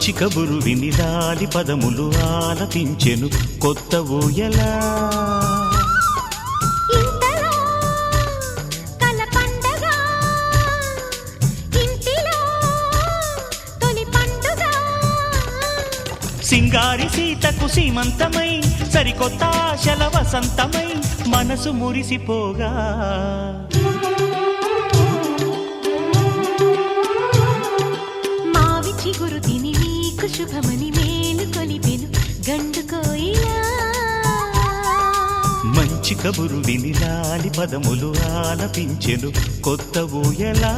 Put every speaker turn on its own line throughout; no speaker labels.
మంచి కబురు విని లాలి పదములు ఆలపించెను కొత్త ఊయలా. సింగారి సీతకు సీమంతమై సరికొత్త ఆశల వసంతమై మనసు మురిసిపోగా.
మావి చిగురు తిని నీకు శుభమని మేలు కొలిపెను గండు కోయిలా.
మంచి కబురు విని లాలి పదములు ఆలపించెను కొత్త ఊయలా.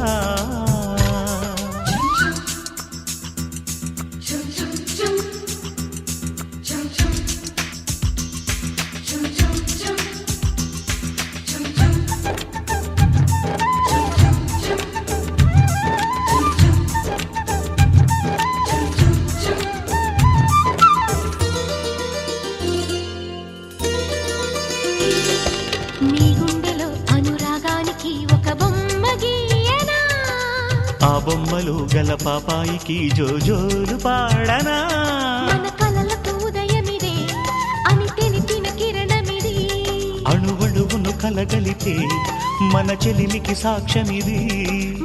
ఆ బొమ్మలు గల పాపాయికి జోజోలు పాడనా.
మన కలలకు ఉదయమిదే అని తెలిపిన కిరణమిది.
అణువణువును కలగలితే మన చెలిమికి సాక్ష్యమిది.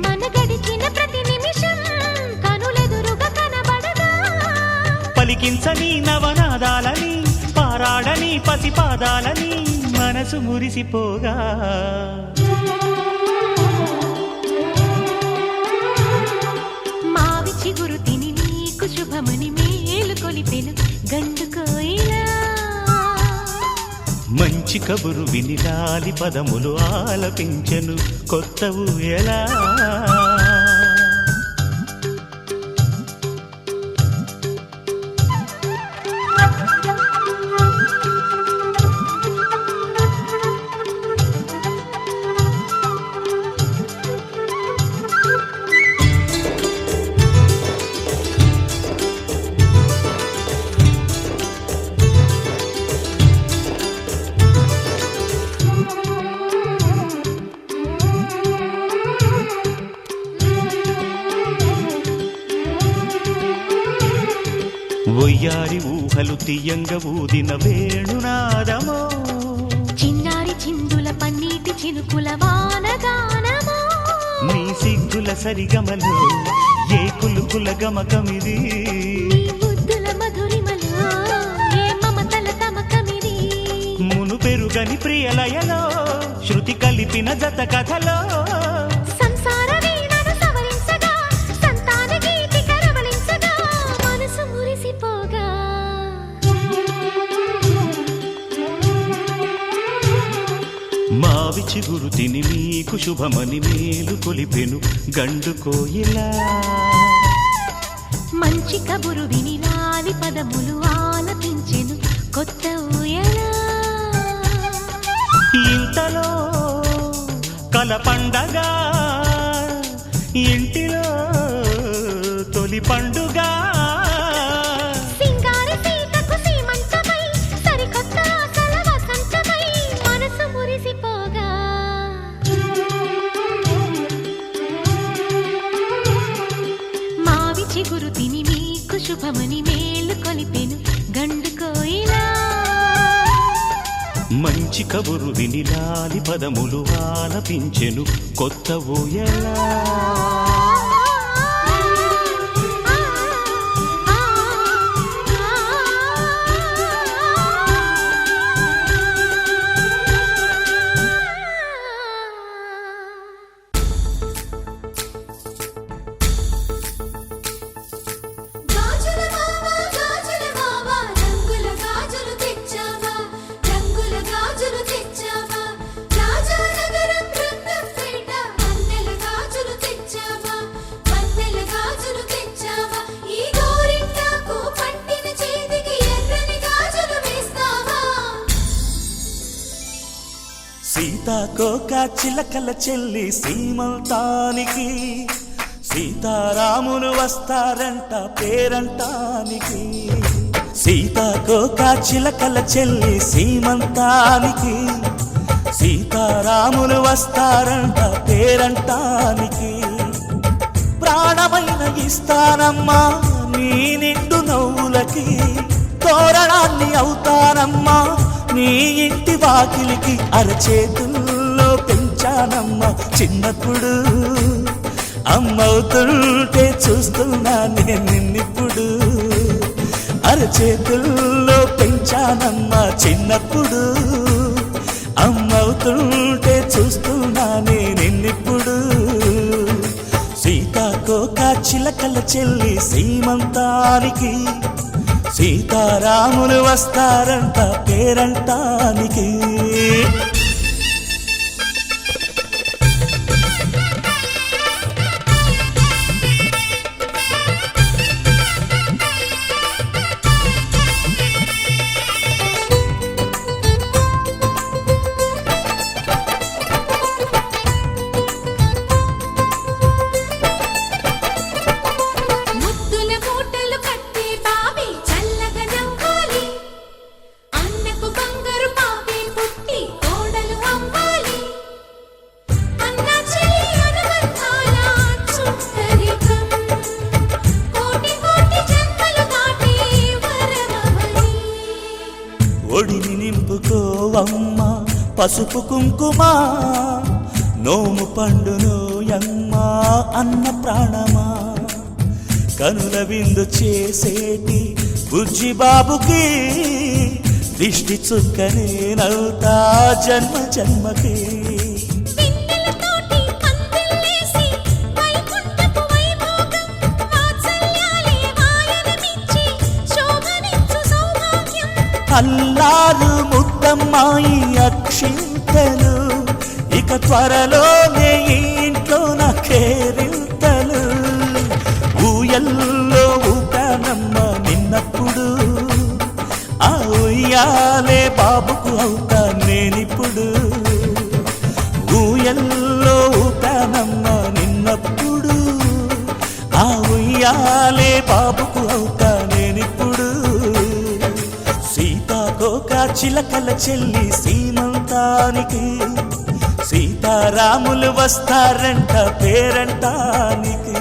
మన గడిచిన ప్రతి నిమిషం కనులెదురుగా కనబడదా.
పలికించని నవనాదాలని పారాడని పసిపాదాలని మనసు మురిసిపోగా.
చిగురు తిని నీకు శుభమని మేలు కొలిపెను గండు కోయిలా.
మంచి కబురు విని లాలి పదములు ఆలపించెను కొత్త ఊయలా. ఒయ్యారి ఊహలు తీయంగ ఊదిన వేణునాదమో.
చిన్నారి చిందుల పన్నీటి చినుకుల వానగానమో.
నీ సిగ్గుల సరిగమలో ఏ కులుకుల గమకమిది.
నీ ముద్దుల మధురిమలో ఏ మమతల తమకమిది.
మును పెరుగని ప్రియలయలో శృతి కలిపిన జత కథలో. మావి చిగురు తిని మీకు శుభమని మేలు కొలిపెను గండు కోయిలా.
మంచి కబురు విని లాలి పదములు ఆలపించెను కొత్త ఊయలా.
ఇంతలో కల పండగ ఇంటిలో తొలి పండుగ.
చిగురు తిని నీకు శుభమని మేలు కొలిపెను గండు కోయిలా.
మంచి కబురు విని లాలి పదములు ఆలపించెను కొత్త ఊయలా. సీతాకోక చిలకల చెల్లి సీమంతానికి సీతారాములు వస్తారంట పేరంటానికి. సీతాకోక చిలకల చెల్లి సీమంతానికి సీతారాములు వస్తారంట పేరంటానికి. ప్రాణమైన ఇస్తానమ్మా నీ నిండు నవ్వులకి తోరణాన్ని అవుతానమ్మా నీ ఇంటి వాకిలికి అరచేతుల్లో పెంచానమ్మా చిన్నప్పుడు అమ్మవుతుంటే చూస్తున్నా నేను నిన్నిప్పుడు అరచేతుల్లో పెంచానమ్మా చిన్నప్పుడు అమ్మవుతుంటే చూస్తున్నా నేను నిన్నిప్పుడు సీతాకోక చిలకల చెల్లి సీమంతానికి సీతారాములు వస్తారంట పేరంటానికి ఒడిని నింపుకోవమ్మ పసుపు కుంకుమ నోము పండునోయమ్మ అన్న ప్రాణమా కనుల విందు చేసేటి బుజ్జి బాబుకి దిష్టి చుక్కనేనవుతా జన్మ జన్మకి అల్లారు ముద్దమ్మాయి అక్షింతలు ఇక త్వరలోనే ఇంట్లో నా కేరింతలు ఊయల్లో ఊపానమ్మ నిన్నప్పుడు ఆ ఉయ్యాలే బాబుకు అవుతా నేనిప్పుడు ఊయల్లో ఊపానమ్మ నిన్నప్పుడు ఆ ఉయ్యాలే బాబుకు అవుతా నేనిప్పుడు సీతాకోక చిలకల చెల్లి సీమంతానికి సీతారాములు వస్తారంట పేరంటానికి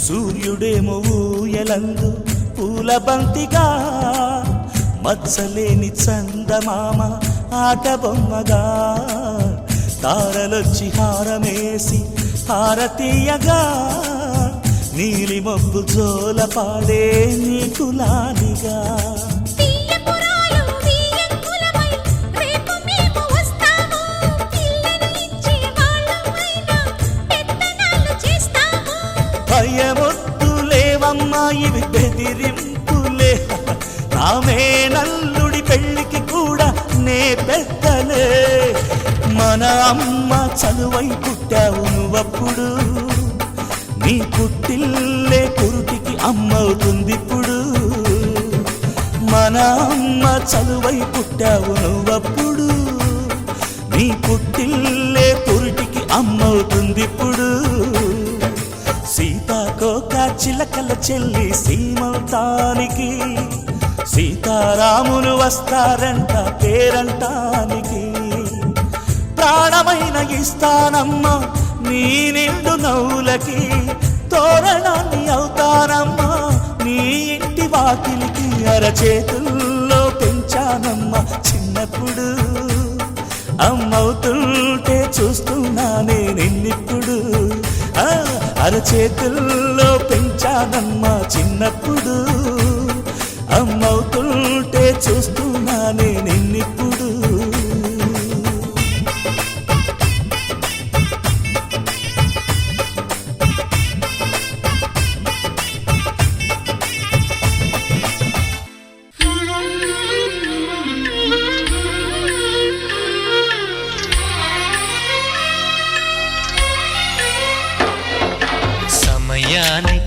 సూర్యుడేమో ఊయలందు పూల బంతిగా మచ్చలేని చందమామ ఆట బొమ్మగా తారలొచ్చి హారమేసి హారతీయగా నీలి మబ్బు జోల పాడే నీకులానిగా భయమొద్దులేవమ్మా ఇవి బెదిరింపులే నామే నల్లుడి పెళ్ళికి కూడా నే పెద్దలే మన అమ్మ చలువై పుట్టావు నువ్వప్పుడు నీ పుట్టిల్లే పురుటికి అమ్మవుతుందిప్పుడు మన అమ్మ చలువై పుట్టావు నువ్వప్పుడు నీ పుట్టిల్లే పురుటికి అమ్మవుతుందిప్పుడు సీతాకోక చిలకల చెల్లి సీమంతానికి సీతారాములు వస్తారంట పేరంటానికి ప్రాణమైన ఇస్తానమ్మా నీ నిండు నవ్వులకి తోరణాన్ని అవుతానమ్మా నీ ఇంటి వాకిలికి అరచేతుల్లో పెంచానమ్మా చిన్నప్పుడు అమ్మవుతుంటే చూస్తున్నానే నిన్నిప్పుడు అరచేతుల్లో పెంచానమ్మా చిన్నప్పుడు అమ్మవుతుంటే చూస్తున్నానే నిన్నిప్పుడు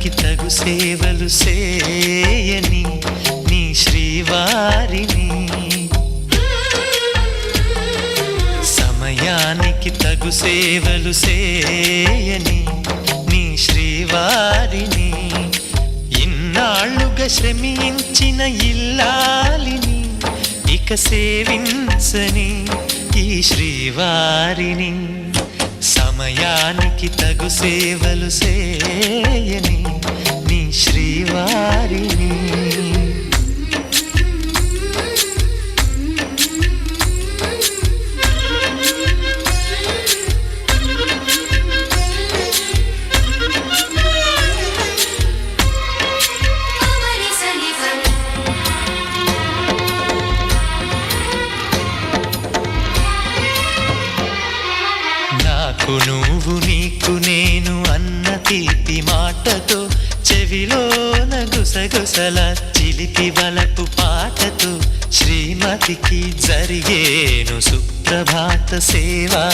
సమయానికి తగు సేవలు సేయని నీ శ్రీవారిని, సమయానికి తగు సేవలు సేయని నీ శ్రీవారిని, ఇన్నాళ్ళుగా శ్రమించిన ఇల్లాలిని ఇక సేవించని ఈ శ్రీవారిని, సమయానికి తగు సేవలు సేయని నీ శ్రీవారిని. నువ్వు నీకు నేను అన్న తీపి మాటతో, చెవిలోన గుసగుసల చిలిపి వలపు పాటతో, శ్రీమతికి జరిగేను సుప్రభాత సేవా.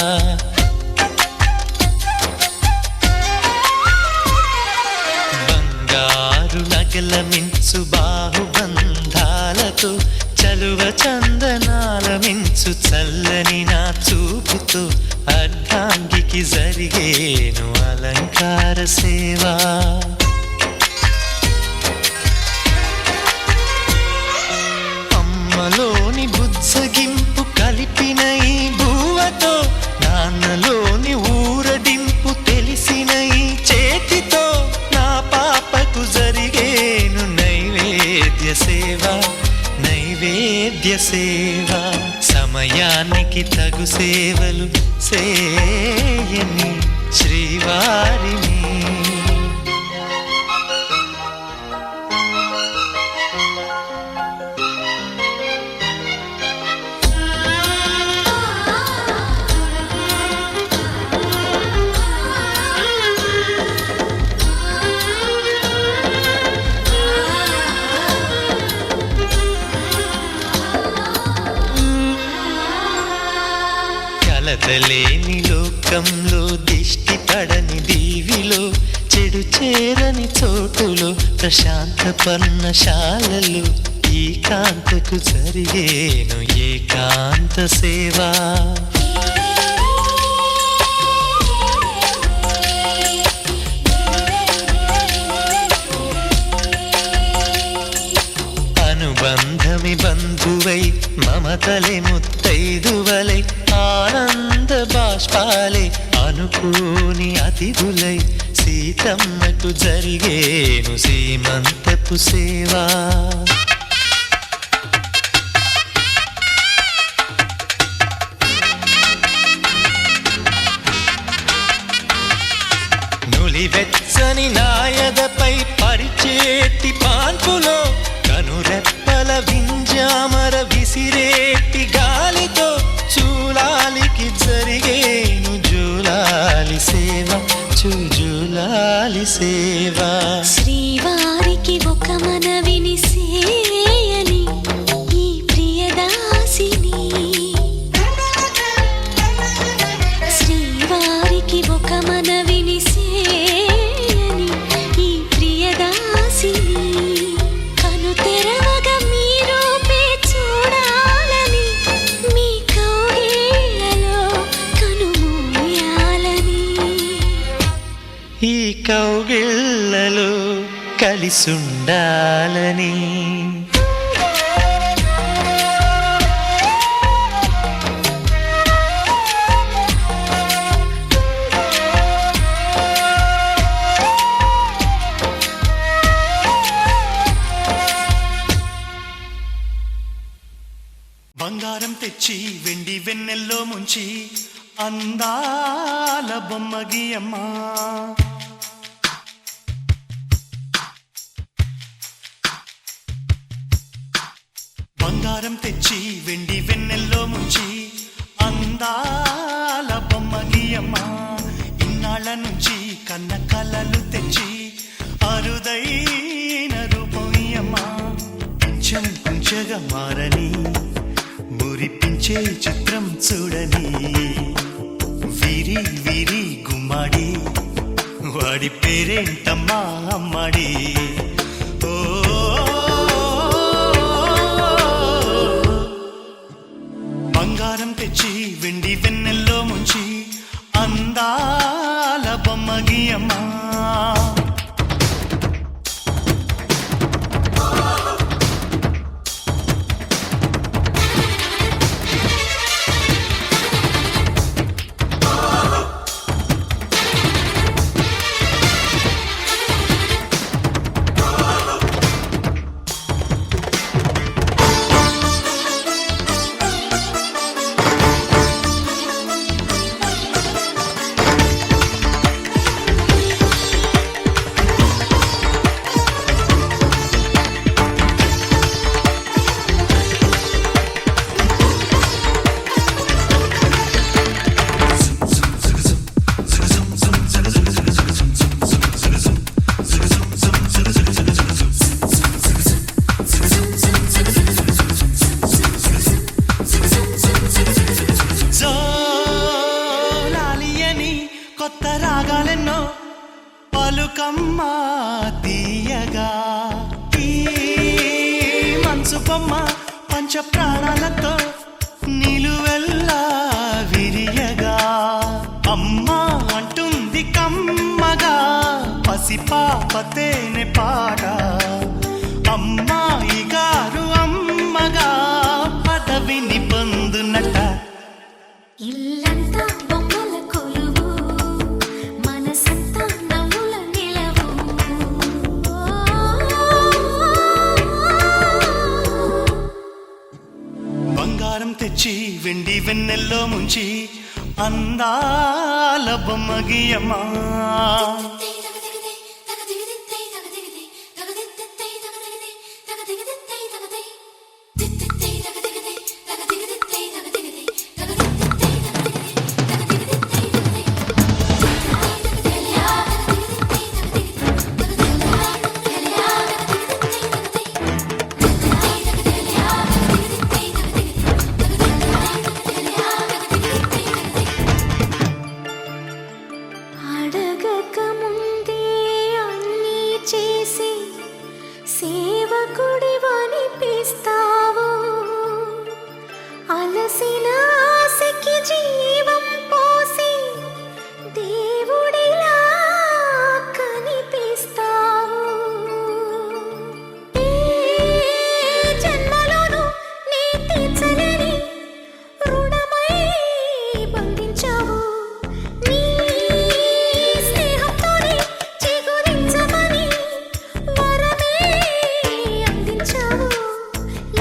బంగారు నగల మించు బాహుబంధాలతో, చలువ చందనాల మించు చల్లని నా చూపుతో, అర్ధాంగికి జరిగేను అలంకార సేవా. అమ్మలోని బుజ్జగింపు కలిపిన ఈ బువ్వతో, నాన్నలోని ఊరడింపు తెలిసిన ఈ చేతితో, నా పాపకు జరిగేను నైవేద్య సేవా, నైవేద్య సేవా. సమయానికి తగు సేవలు సేయని శ్రీవారిని. కలతలేని లోకంలో, దిష్టి పడని దీవిలో, చెడు చేరని చోటులో, ప్రశాంత పర్ణశాలలో, ఈ కాంతకు జరిగేను ఏకాంత సేవా. అనుబంధమి బంధువై, మమతలే ముత్తైదువలై, ఆనంద బాష్పాలే అనుకోని అతిథులై, సీతమ్మకు జరిగేను సీమంతపు సేవా. నులివెచ్చని నాయదపై పరిచేటి పాన్పులో, కనురెప్పల వింజామర విసిరేటి గాలితో, చూలాలికి జరిగేను జూలాలి సేవ, జూలాలి సేవ.
శ్రీవారికి ఒక మనవిని సేయని ఈ ప్రియదాసిని, శ్రీవారికి ఒక మనవిని సేయని ఈ ప్రియదాసిని, కను తెరవగా మీ రూపే చూడాలని, మీ కౌగిళ్ళలో కనుమూయాలని,
ఈ కౌగిళ్ళలో కలిసుండాలని. బంగారం తెచ్చి వెండి వెన్నెల్లో ముంచి, అందాల బొమ్మ గీయమ్మా, బంగారం తెచ్చి వెండి వెన్నెల్లో ముంచి, అందాల బొమ్మ గీయమ్మా, ఇన్నాళ్ళ నుంచి కన్న కలలు తెచ్చి, అరుదైన రూపమయ్యమ్మా, కొంచెం కొంచెగా మారని మురిపించే చిత్రం చూడని, వీరి వీరి గుమ్మాడి వాడి పేరేంటమ్మా అమ్మడి. ఓ బంగారం తెచ్చి వెండి వెన్నెల్లో ముంచి అందాల బొమ్మగి అమ్మా. కొత్త రాగాలెన్నో పలుకమ్మా తీయగా, ఈ మనసు బొమ్మ పంచ ప్రాణాలతో నిలువెల్లా విరియగా. అమ్మా అంటుంది కమ్మగా పసిపాపతేనె పాట. అమ్మాయి గారు అమ్మగా పదవిని పొందునట.
ఇల్లంతా బొమ్మల కొలువు, మనసంతా నవ్వుల నిలవు.
బంగారం తెచ్చి వెండి వెన్నెల్లో ముంచి అందాల బొమ్మగియమ్మా.
సేవకుడివనిపిస్తావు, అలసిన ఆశకి జీవం పోసి దేవుడిలా కనిపిస్తావు. ఏ జన్మలోనూ నీ తీర్చలేని రుణమై బంధించావు. నీ స్నేహంతోనే చిగురించమని వరమే అందించావు.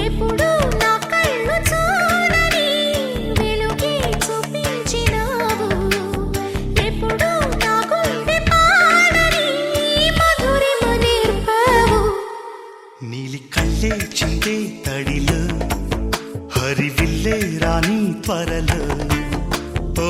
ఎప్పుడు నా కళ్ళు చూడని వెలుగే చూపించినావు. ఎప్పుడు నా గుండె పాడని మధురిమ నేర్పావు.
నీలి కళ్ళే చిందే తడిలో హరివిల్లే రాణి త్వరలో. ఓ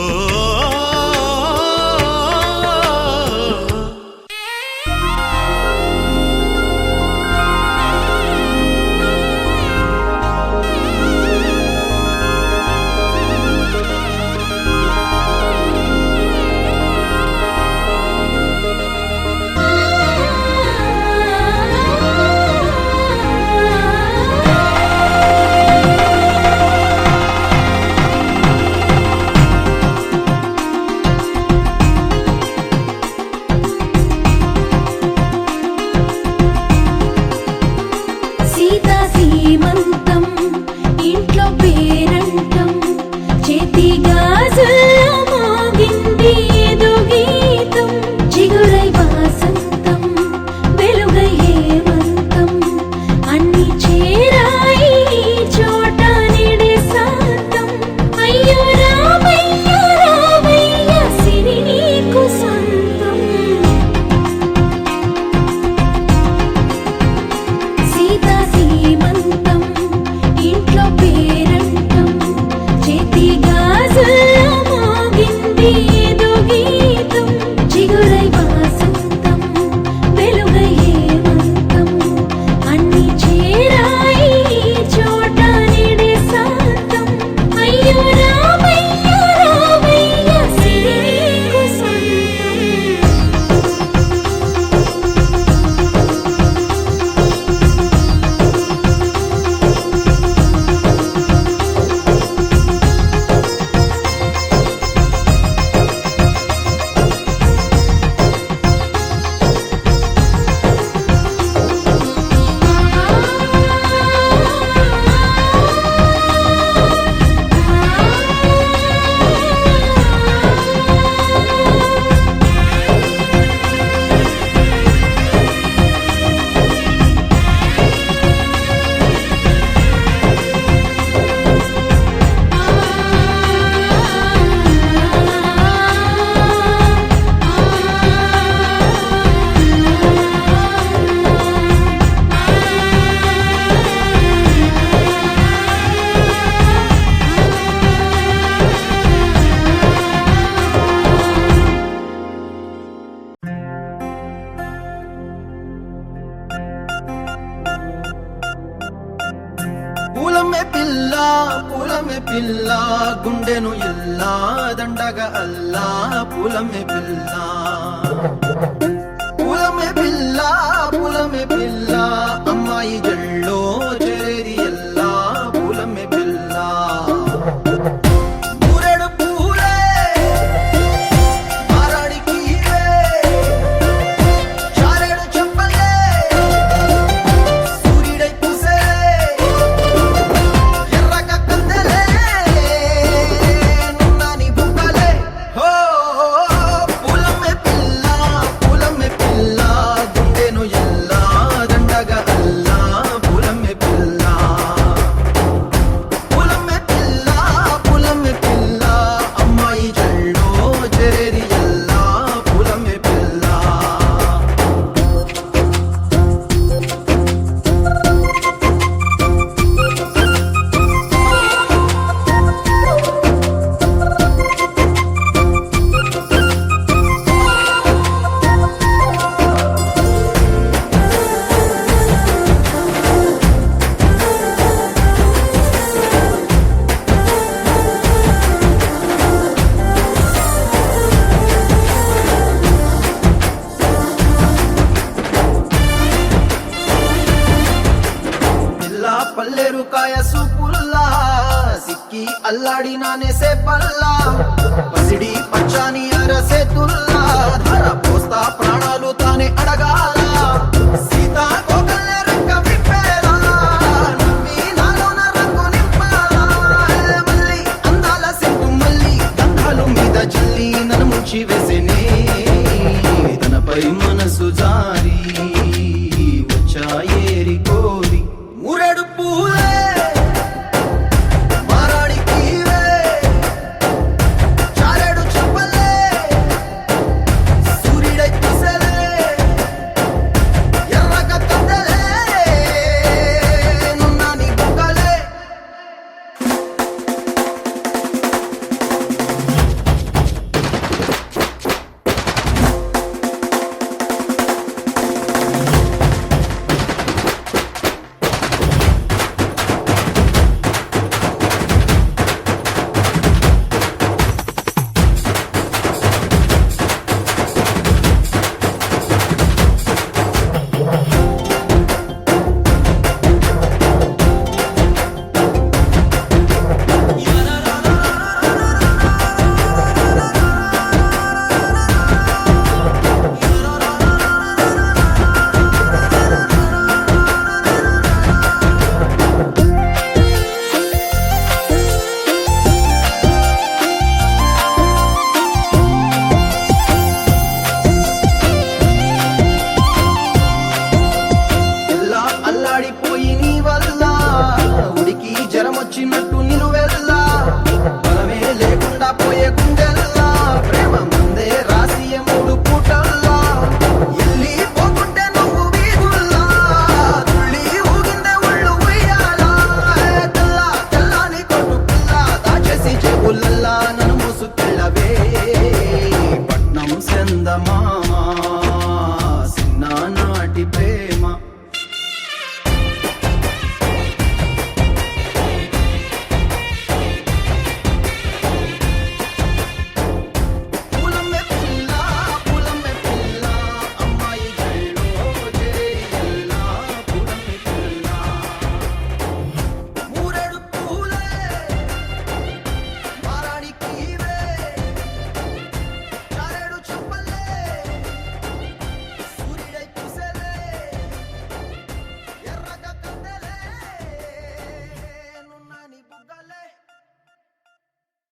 పిల్ల గుండెను ఎల్లా దండగా అల్లా పులమె పిల్ల పులమె పిల్ల పులమె పిల్ల అమ్మాయి జల్లో చేరేది ఎల్లా పులమె పిల్ల మూరెడు పూలే మారాడికి చారెడు చెప్పలే సూర్యుడై పూసే ఎర్రగా కందలే నున్నాని బుక్కలే హో పులమె పిల్ల గుండెను ఎల్లా దండగా అల్లా పులమె పిల్ల పులమె పిల్ల అమ్మాయి జల్లో చేరేది ఎల్లా పులమె పిల్ల పిల్ల పల్లెరు కాయ సూపుల్లా సిక్కి అల్లాడి నానేసే పల్లా పసిడి పచ్చాని అరసే తుల్లా ధర పోస్తా ప్రాణాలు తానే అడగాల సీతా కోకల్లే రెక్క విప్పేలా నవ్వి నాలోన రంగు నింపాలా మళ్ళీ అందాల సింపు మళ్ళీ గంధాలు మీద జల్లి నన్ను ముంచి వేసేనే తనపై మనసు జారి వచ్చాయేరి కోరి మూరెడు పూలే మారాడికి చారెడు చెప్పలే సూర్యుడై పూసలే ఎర్రగా కందలే నున్నాని బుక్కలే ఎల్లా అల్లాడిపోయి నీ వల్ల ఉడికి జరమొచ్చినట్టు నిలువెల్లా బలమే లేకుండా పోయే గుండెల్లా ప్రేమ ముందే రాసియ మూడు పూటల్లా ఎల్లి పోకుంటే నువ్వు వీధుల్లా తుళ్ళి ఊగిందే ఒళ్ళు ఉయ్యాలా తెల్లాని కొట్టు పిల్ల దాచేసి చెవులల్లా నన్ను మూసుకెళ్ళవే పట్నం సెందమా